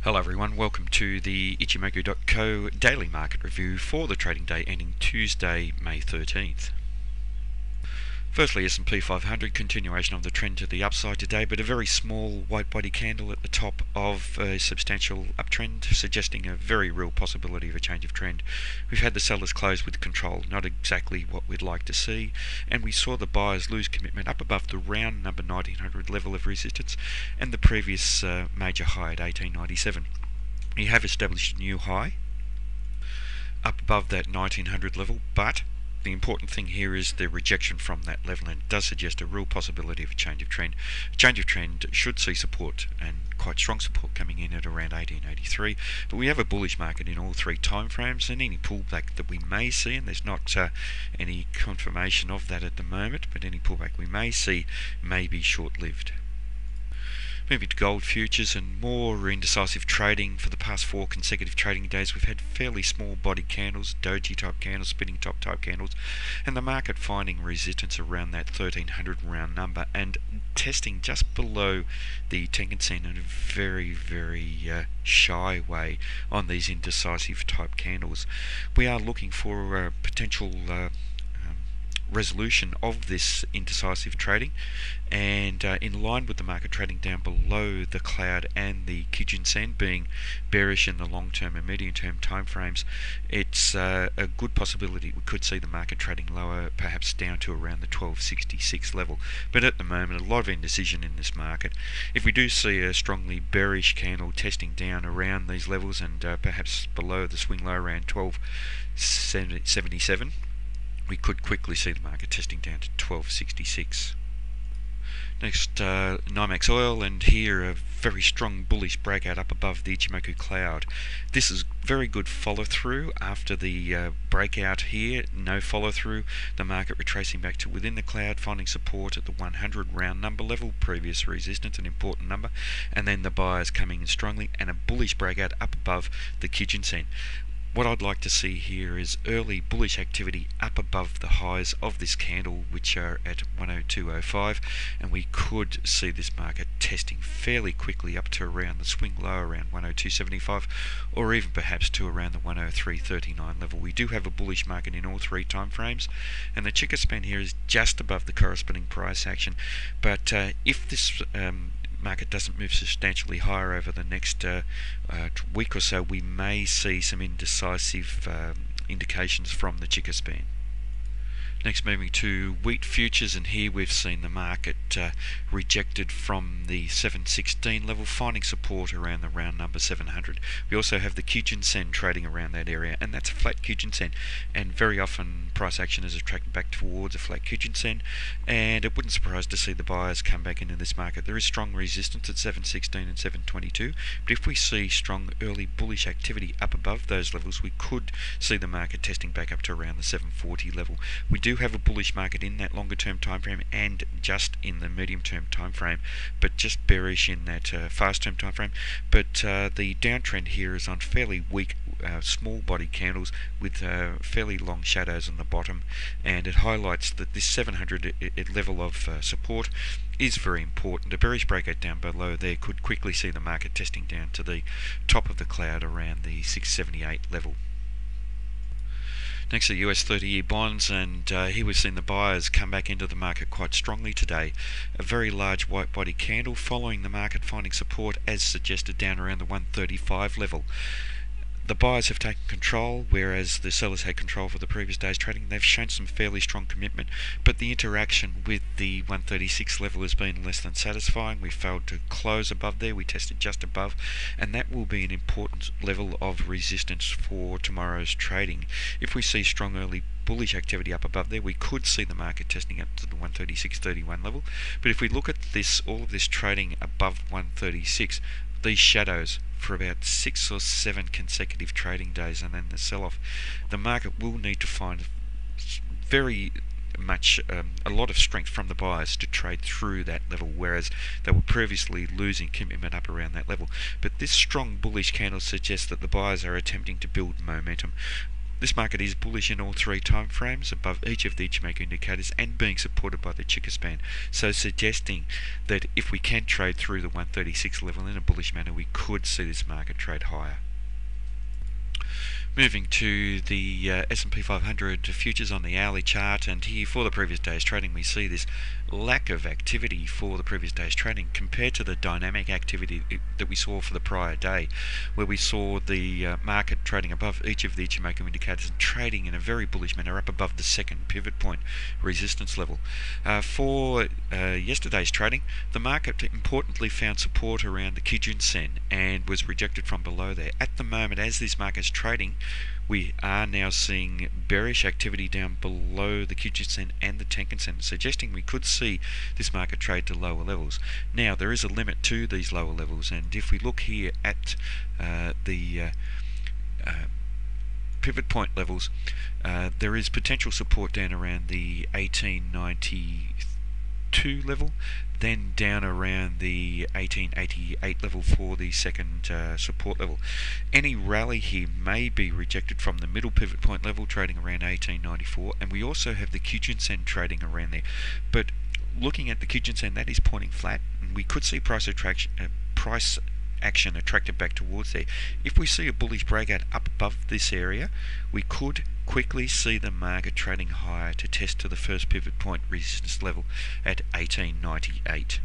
Hello everyone, welcome to the Ichimoku.co daily market review for the trading day ending Tuesday, May 13th. Firstly, S&P 500 continuation of the trend to the upside today, but a very small white body candle at the top of a substantial uptrend, suggesting a very real possibility of a change of trend. We've had the sellers close with control, not exactly what we'd like to see, and we saw the buyers lose commitment up above the round number 1900 level of resistance and the previous major high at 1897. We have established a new high up above that 1900 level, but the important thing here is the rejection from that level, and it does suggest a real possibility of a change of trend. A change of trend should see support, and quite strong support, coming in at around 1883, but we have a bullish market in all three time frames, and any pullback that we may see, and there's not any confirmation of that at the moment, but any pullback we may see may be short-lived. Moving to gold futures and more indecisive trading. For the past 4 consecutive trading days, we've had fairly small body candles, doji type candles, spinning top type candles, and the market finding resistance around that 1300 round number and testing just below the Tenkan-sen in a very shy way on these indecisive type candles. We are looking for a potential resolution of this indecisive trading, and in line with the market trading down below the cloud and the Kijun-sen being bearish in the long-term and medium-term time frames, it's a good possibility we could see the market trading lower, perhaps down to around the 1266 level. But at the moment, a lot of indecision in this market. If we do see a strongly bearish candle testing down around these levels and perhaps below the swing low around 1277, we could quickly see the market testing down to 1266. Next, NYMEX oil, and here a very strong bullish breakout up above the Ichimoku cloud. This is very good follow through after the breakout here. No follow through, the market retracing back to within the cloud, finding support at the 100 round number level, previous resistance, an important number, and then the buyers coming in strongly and a bullish breakout up above the Kijun-sen. What I'd like to see here is early bullish activity up above the highs of this candle, which are at 102.05, and we could see this market testing fairly quickly up to around the swing low around 102.75, or even perhaps to around the 103.39 level. We do have a bullish market in all three time frames, and the Chica span here is just above the corresponding price action. But if this market doesn't move substantially higher over the next week or so, we may see some indecisive indications from the Chica span. Next, moving to wheat futures, and here we've seen the market rejected from the 716 level, finding support around the round number 700. We also have the Kijun-sen trading around that area, and that's a flat Kijun-sen, and very often price action is attracted back towards a flat Kijun-sen, and it wouldn't surprise to see the buyers come back into this market. There is strong resistance at 716 and 722, but if we see strong early bullish activity up above those levels, we could see the market testing back up to around the 740 level. We do have a bullish market in that longer term time frame and just in the medium term time frame, but just bearish in that fast term time frame. But the downtrend here is on fairly weak small body candles with fairly long shadows on the bottom, and it highlights that this 700 level of support is very important. A bearish breakout down below there could quickly see the market testing down to the top of the cloud around the 678 level. Next, the US 30-year bonds, and here we've seen the buyers come back into the market quite strongly today. A very large white body candle following the market finding support as suggested down around the 135 level. The buyers have taken control, whereas the sellers had control for the previous day's trading. They've shown some fairly strong commitment, but the interaction with the 136 level has been less than satisfying. We failed to close above there. We tested just above, and that will be an important level of resistance for tomorrow's trading. If we see strong early bullish activity up above there, we could see the market testing up to the 136.31 level. But if we look at this, all of this trading above 136, these shadows for about 6 or 7 consecutive trading days and then the sell-off, the market will need to find very much a lot of strength from the buyers to trade through that level, whereas they were previously losing commitment up around that level. But this strong bullish candle suggests that the buyers are attempting to build momentum. This market is bullish in all three time frames above each of the Ichimoku indicators and being supported by the Chica span, so suggesting that if we can trade through the 136 level in a bullish manner, we could see this market trade higher. Moving to the S&P 500 futures on the hourly chart, and here for the previous day's trading we see this lack of activity for the previous day's trading compared to the dynamic activity that we saw for the prior day, where we saw the market trading above each of the Ichimoku indicators and trading in a very bullish manner up above the second pivot point resistance level. For yesterday's trading, the market importantly found support around the Kijun-sen and was rejected from below there. At the moment, as this market is trading, we are now seeing bearish activity down below the Kijun-sen and the Tenkan-sen, suggesting we could see this market trade to lower levels. Now, there is a limit to these lower levels, and if we look here at the pivot point levels, there is potential support down around the 1892 level, then down around the 1888 level for the second support level. Any rally here may be rejected from the middle pivot point level, trading around 1894, and we also have the Kijun-sen trading around there. But looking at the Kijun-sen, that is pointing flat, and we could see price action attracted back towards there. If we see a bullish breakout up above this area, we could quickly see the market trading higher to test to the first pivot point resistance level at 1898.